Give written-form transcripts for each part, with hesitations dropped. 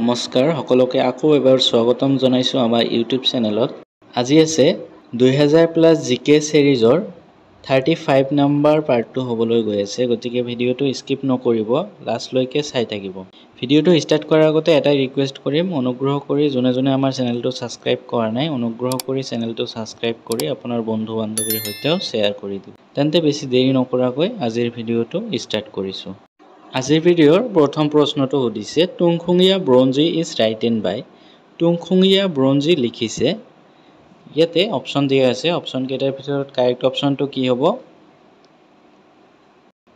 নমস্কাৰ সকলোকে আকৌ এবাৰ স্বাগতম জনাইছোঁ আমাৰ ইউটিউব চেনেলত। আজি আছে 2000 প্লাছ জিকে সিৰিজৰ 35 নম্বৰ পাৰ্টটো হ'বলৈ গৈ আছে, গতিকে ভিডিঅ'টো স্কিপ নকৰিব, লাষ্টলৈকে চাই থাকিব। ভিডিঅ'টো ষ্টাৰ্ট কৰাৰ আগতে এটা ৰিকুৱেষ্ট কৰিম, অনুগ্ৰহ কৰি যোনে আমাৰ চেনেলটো ছাবস্ক্ৰাইব কৰা নাই অনুগ্ৰহ কৰি চেনেলটো ছাবস্ক্ৰাইব কৰি আপোনাৰ বন্ধু বান্ধৱীৰ সৈতেও শ্বেয়াৰ কৰি দিব। তেন্তে বেছি দেৰি নকৰাকৈ আজিৰ ভিডিঅ'টো ষ্টাৰ্ট কৰিছোঁ। আজিৰ ভিডিঅ'ৰ প্ৰথম প্ৰশ্নটো সুধিছে তুংখুঙীয়া ব্ৰঞ্জি ইজ ৰাইটেন বাই। তুংখুঙীয়া ব্ৰঞ্জি লিখিছে, ইয়াতে অপশ্যন দিয়া আছে, অপশ্যন কেইটাৰ ভিতৰত কাৰেক্ট অপশ্যনটো কি হ'ব?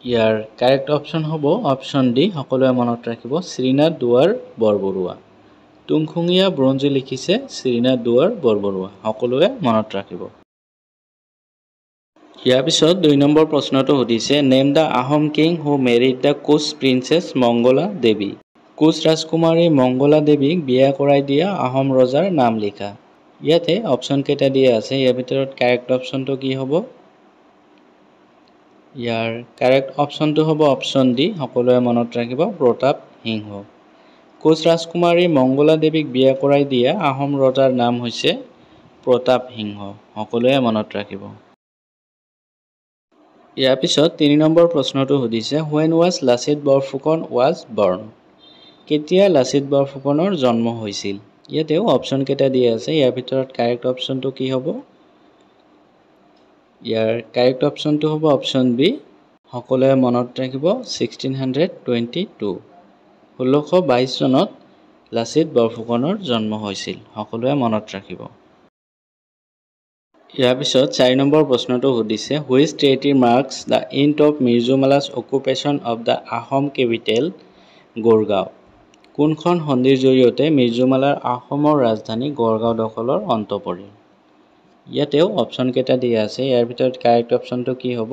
ইয়াৰ কাৰেক্ট অপশ্যন হ'ব অপশ্যন ডি, সকলোৱে মনত ৰাখিব, শ্ৰীনাথ দুৱাৰ বৰবৰুৱা। তুংখুঙীয়া ব্ৰঞ্জি লিখিছে শ্ৰীনাথ দুৱাৰ বৰবৰুৱা, সকলোৱে মনত ৰাখিব। ইয়াৰ পিছত 2 নম্বৰ প্ৰশ্নটো সুধিছে name the Ahom king who married the Koch princess Mangala Devi. Koch ৰাজকুমাৰী মংগলা দেৱীক বিয়া কৰাই দিয়া আহোম ৰজাৰ নাম লিখা। ইয়াতে অপশ্যন কেইটা দিয়া আছে, ইয়াৰ ভিতৰত কাৰেক্ট অপশ্যনটো কি হ'ব? ইয়াৰ কাৰেক্ট অপশ্যনটো হ'ব অপশ্যন ডি, সকলোৱে মনত ৰাখিব, প্ৰতাপ সিংহ। কোচ ৰাজকুমাৰী মংগলা দেৱীক বিয়া কৰাই দিয়া আহোম ৰজাৰ নাম হৈছে প্ৰতাপ সিংহ, সকলোৱে মনত ৰাখিব। ইয়াৰ পিছত 3 নম্বৰ প্ৰশ্নটো সুধিছে when was Lachit Borphukan was বৰ্ণ। কেতিয়া লাচিত বৰফুকনৰ জন্ম হৈছিল? ইয়াতেও অপশ্যন কেইটা দিয়া আছে, ইয়াৰ ভিতৰত কাৰেক্ট অপশ্যনটো কি হ'ব? ইয়াৰ কাৰেক্ট অপশ্যনটো হ'ব অপশ্যন বি, সকলোৱে মনত ৰাখিব, 1622। 1622 চনত লাচিত বৰফুকনৰ জন্ম হৈছিল, সকলোৱে মনত ৰাখিব। ইয়াৰ পিছত 4 নম্বৰ প্ৰশ্নটো সুধিছে which treaty marks the end of Mir Jumla's occupation of the Ahom capital Garhgaon. কোনখন সন্ধিৰ জৰিয়তে মিৰ্জুমালাৰ আহোমৰ ৰাজধানী গড়গাঁও দখলৰ অন্ত পৰিল? ইয়াতেও অপশ্যন কেইটা দিয়া আছে, ইয়াৰ ভিতৰত কাৰেক্ট অপশ্যনটো কি হ'ব?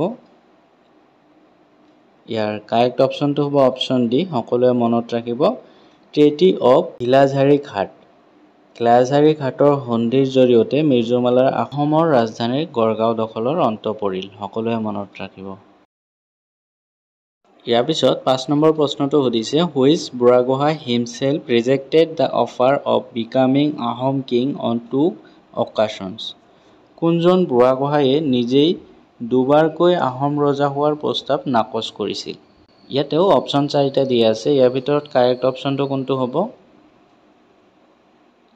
ইয়াৰ কাৰেক্ট অপশ্যনটো হ'ব অপশ্যন ডি, সকলোৱে মনত ৰাখিব, ট্ৰেটি অফ ঘিলাঝাৰী ঘাট। ঘিলাঝাৰী ঘাটৰ সন্ধিৰ জৰিয়তে মিৰ্জুমালাৰ আহোমৰ ৰাজধানীৰ গড়গাঁও দখলৰ অন্ত পৰিল, সকলোৱে মনত ৰাখিব। ইয়াৰ পিছত 5 নম্বৰ প্ৰশ্নটো সুধিছে which Buragohain himself rejected the offer of becoming Ahom king on 2 occasions. কোনজন বুঢ়াগোহাঁয়ে নিজেই দুবাৰকৈ আহোম ৰজা হোৱাৰ প্ৰস্তাৱ নাকচ কৰিছিল? ইয়াতেও অপশ্যন 4টা দিয়া আছে, ইয়াৰ ভিতৰত কাৰেক্ট অপশ্যনটো কোনটো হ'ব?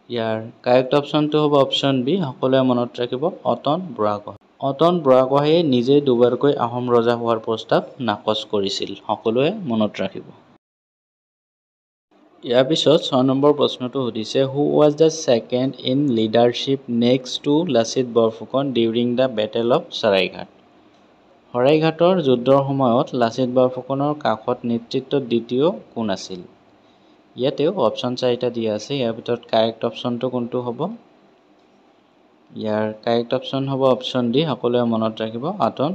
ইয়াৰ কাৰেক্ট অপশ্যনটো হ'ব অপশ্যন বি, সকলোৱে মনত ৰাখিব, অতন বুঢ়াগোহাঁই। অতন বুঢ়াগোহাঁয়ে নিজেই দুবাৰকৈ আহোম ৰজা হোৱাৰ প্ৰস্তাৱ নাকচ কৰিছিল, সকলোৱে মনত ৰাখিব। ইয়াৰ পিছত 6 নম্বৰ প্ৰশ্নটো সুধিছে who was the second in leadership next to Lachit Borphukan during the battle of Saraighat. শৰাইঘাটৰ যুদ্ধৰ সময়ত লাচিত বৰফুকনৰ কাষত নেতৃত্বত দ্বিতীয় কোন আছিল? ইয়াতেও অপশ্যন 4টা দিয়া আছে, ইয়াৰ ভিতৰত কাৰেক্ট অপশ্যনটো কোনটো হ'ব? ইয়াৰ কাৰেক্ট অপশ্যন হ'ব অপশ্যন ডি, সকলোৱে মনত ৰাখিব, অতন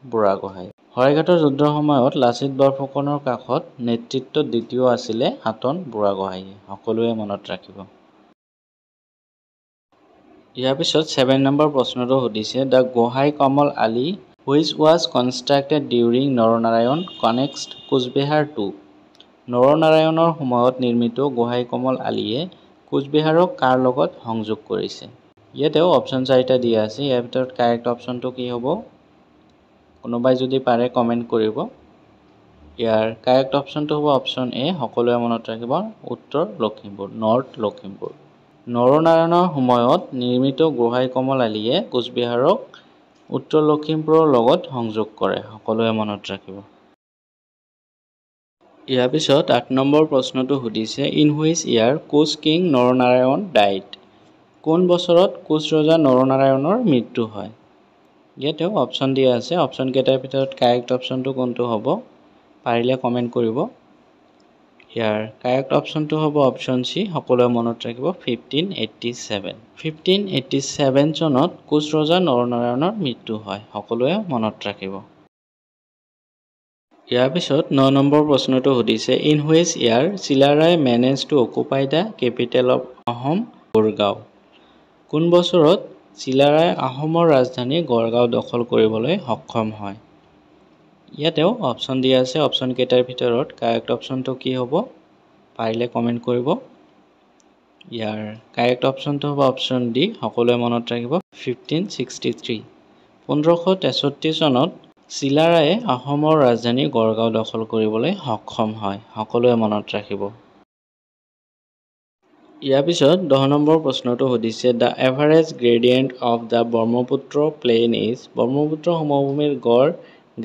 বুঢ়াগোহাঁই। শৰাইঘাটৰ যুদ্ধৰ সময়ত লাচিত বৰফুকনৰ কাষত নেতৃত্বত দ্বিতীয় আছিলে অতন বুঢ়াগোহাঁই, সকলোৱে মনত ৰাখিব। ইয়াৰ পিছত 7 নম্বৰ প্ৰশ্নটো সুধিছে the Gohain Kamal Ali which was constructed during Naranarayan connects Cooch Behar to. নৰনাৰায়ণৰ সময়ত নিৰ্মিত গোহাঁই কমল আলিয়ে কোচবেহাৰক কাৰ লগত সংযোগ কৰিছে? ইয়াতেও অপশ্যন 4টা দিয়া আছে, ইয়াৰ ভিতৰত কাৰেক্ট অপশ্যনটো কি হ'ব? কোনোবাই যদি পাৰে কমেণ্ট কৰিব। ইয়াৰ কাৰেক্ট অপশ্যনটো হ'ব অপশ্যন এ, সকলোৱে মনত ৰাখিব, উত্তৰ লখিমপুৰ, নৰ্থ লখিমপুৰ। নৰনাৰায়ণৰ সময়ত নিৰ্মিত গোহাঁই কমল আলিয়ে কোচবিহাৰক উত্তৰ লখিমপুৰৰ লগত সংযোগ কৰে, সকলোৱে মনত ৰাখিব। ইয়াৰ পিছত 8 নম্বৰ প্ৰশ্নটো সুধিছে in which year Koch king Naranarayan died. কোন বছৰত কোচ ৰজা নৰনাৰায়ণৰ মৃত্যু হয়? ইয়াতেও অপশ্যন দিয়া আছে, অপশ্যন কেইটাৰ ভিতৰত কাৰেক্ট অপশ্যনটো কোনটো হ'ব? পাৰিলে কমেণ্ট কৰিব। ইয়াৰ কাৰেক্ট অপশ্যনটো হ'ব অপশ্যন চি, সকলোৱে মনত ৰাখিব, 1587। 1587 চনত কোচ ৰজা নৰনাৰায়ণৰ মৃত্যু হয়, সকলোৱে মনত ৰাখিব। ইয়াৰ পিছত 9 নম্বৰ প্ৰশ্নটো সুধিছে in which year Chilarai manage to occupy the capital of Ahom Garhgaon. কোন বছৰত চিলাৰায় আহোমৰ ৰাজধানী গড়গাঁও দখল কৰিবলৈ সক্ষম হয়? ইয়াতেও অপশ্যন দিয়া আছে, অপশ্যন কেইটাৰ ভিতৰত কাৰেক্ট অপশ্যনটো কি হ'ব? পাৰিলে কমেণ্ট কৰিব। ইয়াৰ কাৰেক্ট অপশ্যনটো হ'ব অপশ্যন ডি, সকলোৱে মনত ৰাখিব 1563। 1563 চনত চিলাৰায়ে অসমৰ ৰাজধানী গড়গাঁও দখল কৰিবলৈ সক্ষম হয়, সকলোৱে মনত ৰাখিব। ইয়াৰ পিছত 10 নম্বৰ প্ৰশ্নটো সুধিছে the average gradient of the Brahmaputra plain is, Brahmaputra সমভূমিৰ গড়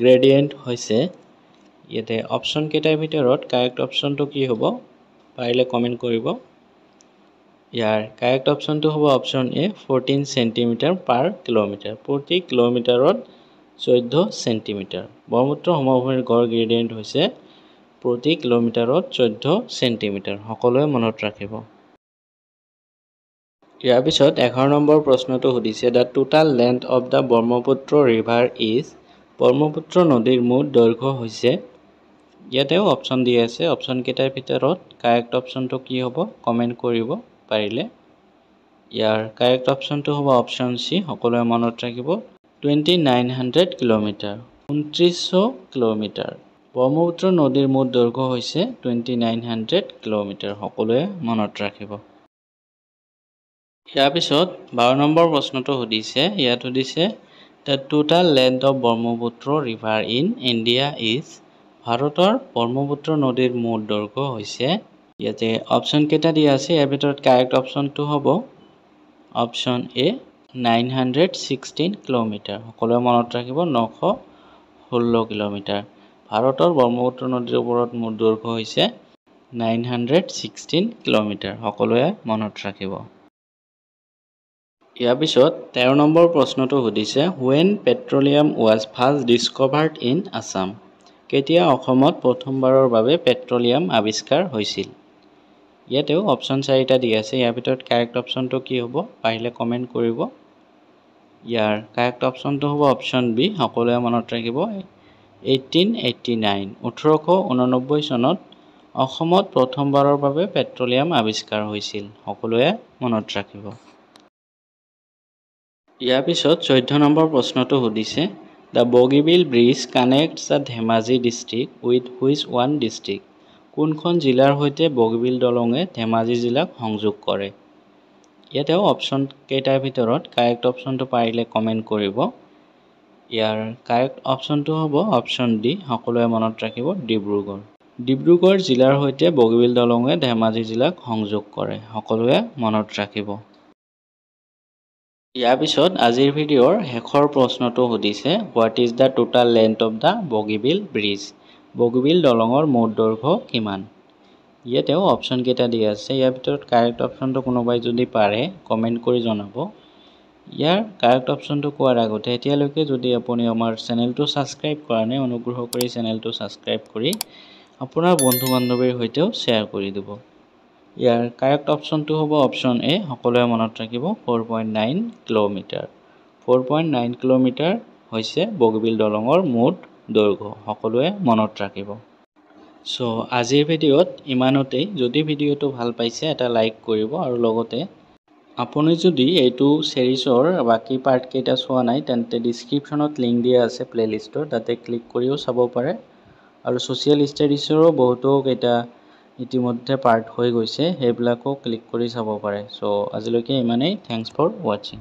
গ্ৰেডিয়েণ্ট হৈছে, ইয়াতে অপশ্যন কেইটাৰ ভিতৰত কাৰেক্ট অপশ্যনটো কি হ'ব পাৰিলে কমেণ্ট কৰিব। ইয়াৰ কাৰেক্ট অপশ্যনটো হ'ব option A 14 centimetre per kilometre, প্ৰতি কিলোমিটাৰত 14 চেণ্টিমিটাৰ। ব্ৰহ্মপুত্ৰ সমভূমিৰ গড় গ্ৰেডিয়েণ্ট হৈছে প্ৰতি কিলোমিটাৰত 14 চেণ্টিমিটাৰ, সকলোৱে মনত ৰাখিব। ইয়াৰ পিছত 11 নম্বৰ প্ৰশ্নটো সুধিছে the total length of the Brahmaputra river is, Brahmaputra নদীৰ মুঠ দৈৰ্ঘ্য হৈছে, ইয়াতেও অপশ্যন দি আছে, অপশ্যন কেইটাৰ ভিতৰত কাৰেক্ট অপশ্যনটো কি হ'ব কমেণ্ট কৰিব পাৰিলে। ইয়াৰ কাৰেক্ট অপশ্যনটো হ'ব অপশ্যন চি, সকলোৱে মনত ৰাখিব 2900 কিলোমিটাৰ, 2900 কিলোমিটাৰ। ব্ৰহ্মপুত্ৰ নদীৰ মুঠ দৈৰ্ঘ্য হৈছে 2900 কিলোমিটাৰ, সকলোৱে মনত ৰাখিব। ইয়াৰ পিছত 12 নম্বৰ প্ৰশ্নটো সুধিছে, ইয়াত সুধিছে the total length of Brahmaputra river in India is, ভাৰতৰ ব্ৰহ্মপুত্ৰ নদীৰ মুঠ দৈৰ্ঘ্য হৈছে, ইয়াতে অপশ্যন কেইটা দিয়া আছে, ইয়াৰ ভিতৰত কাৰেক্ট অপশ্যনটো হ'ব অপশ্যন এ 916 কিলোমিটাৰ, সকলোৱে মনত ৰাখিব 916 কিলোমিটাৰ। ভাৰতৰ ব্ৰহ্মপুত্ৰ নদীৰ ওপৰত মুঠ দৈৰ্ঘ্য হৈছে 916 কিলোমিটাৰ, সকলোৱে মনত ৰাখিব। ইয়াৰ পিছত 13 নম্বৰ প্ৰশ্নটো সুধিছে when petroleum was first discovered in Assam, কেতিয়া অসমত প্ৰথমবাৰৰ বাবে পেট্ৰলিয়াম আৱিষ্কাৰ হৈছিল। ইয়াতেও অপশ্যন 4টা দি আছে, ইয়াৰ ভিতৰত কাৰেক্ট অপশ্যনটো কি হ'ব পাৰিলে কমেণ্ট কৰিব। ইয়াৰ কাৰেক্ট অপশ্যনটো হ'ব অপশ্যন বি, সকলোৱে মনত ৰাখিব 1889, 1889 চনত অসমত প্ৰথমবাৰৰ বাবে পেট্ৰলিয়াম আৱিষ্কাৰ হৈছিল, সকলোৱে মনত ৰাখিব। ইয়াৰ পিছত 14 নম্বৰ প্ৰশ্নটো সুধিছে the Bogibeel bridge কানেক্টছ the Dhemaji district with which one district, কোনখন জিলাৰ সৈতে বগীবিল দলঙে ধেমাজি জিলাক সংযোগ কৰে। ইয়াতেও অপশ্যন কেইটাৰ ভিতৰত কাৰেক্ট অপশ্যনটো পাৰিলে কমেণ্ট কৰিব। ইয়াৰ কাৰেক্ট অপশ্যনটো হ'ব অপশ্যন ডি, সকলোৱে মনত ৰাখিব ডিব্ৰুগড়। ডিব্ৰুগড় জিলাৰ সৈতে বগীবিল দলঙে ধেমাজি জিলাক সংযোগ কৰে, সকলোৱে মনত ৰাখিব। ইয়াৰ পিছত আজিৰ ভিডিঅ'ৰ শেষৰ প্ৰশ্নটো সুধিছে what is the total length of the Bogibeel bridge, Bogibeel দলঙৰ মুঠ দৈৰ্ঘ্য কিমান। ইয়াতেও অপশ্যন কেইটা দিয়া আছে, ইয়াৰ ভিতৰত কাৰেক্ট অপশ্যনটো কোনোবাই যদি পাৰে কমেণ্ট কৰি জনাব। ইয়াৰ কাৰেক্ট অপশ্যনটো কোৱাৰ আগতে এতিয়ালৈকে যদি আপুনি আমাৰ চেনেলটো ছাবস্ক্ৰাইব কৰা নাই, অনুগ্ৰহ কৰি চেনেলটো ছাবস্ক্ৰাইব কৰি আপোনাৰ বন্ধু বান্ধৱীৰ সৈতেও শ্বেয়াৰ কৰি দিব। ইয়াৰ কাৰেক্ট অপশ্যনটো হ'ব অপশ্যন এ, সকলোৱে মনত ৰাখিব 4.9 কিলোমিটাৰ। 4.9 কিলোমিটাৰ হৈছে বগীবিল দলঙৰ মুঠ দৈৰ্ঘ্য, সকলোৱে মনত ৰাখিব। চ' আজিৰ ভিডিঅ'ত ইমানতেই। যদি ভিডিঅ'টো ভাল পাইছে এটা লাইক কৰিব, আৰু লগতে আপুনি যদি এইটো ছিৰিজৰ বাকী পাৰ্টকেইটা চোৱা নাই তেন্তে ডিছক্ৰিপশ্যনত লিংক দিয়া আছে প্লে'লিষ্টৰ, তাতে ক্লিক কৰিও চাব পাৰে। আৰু ছ'চিয়েল ষ্টাডিজৰো বহুতো কেইটা ইতিমধ্যে পাৰ্ট হৈ গৈছে, সেইবিলাকো ক্লিক কৰি চাব পাৰে। চ' আজিলৈকে ইমানেই, থেংকছ ফৰ ৱাচিং।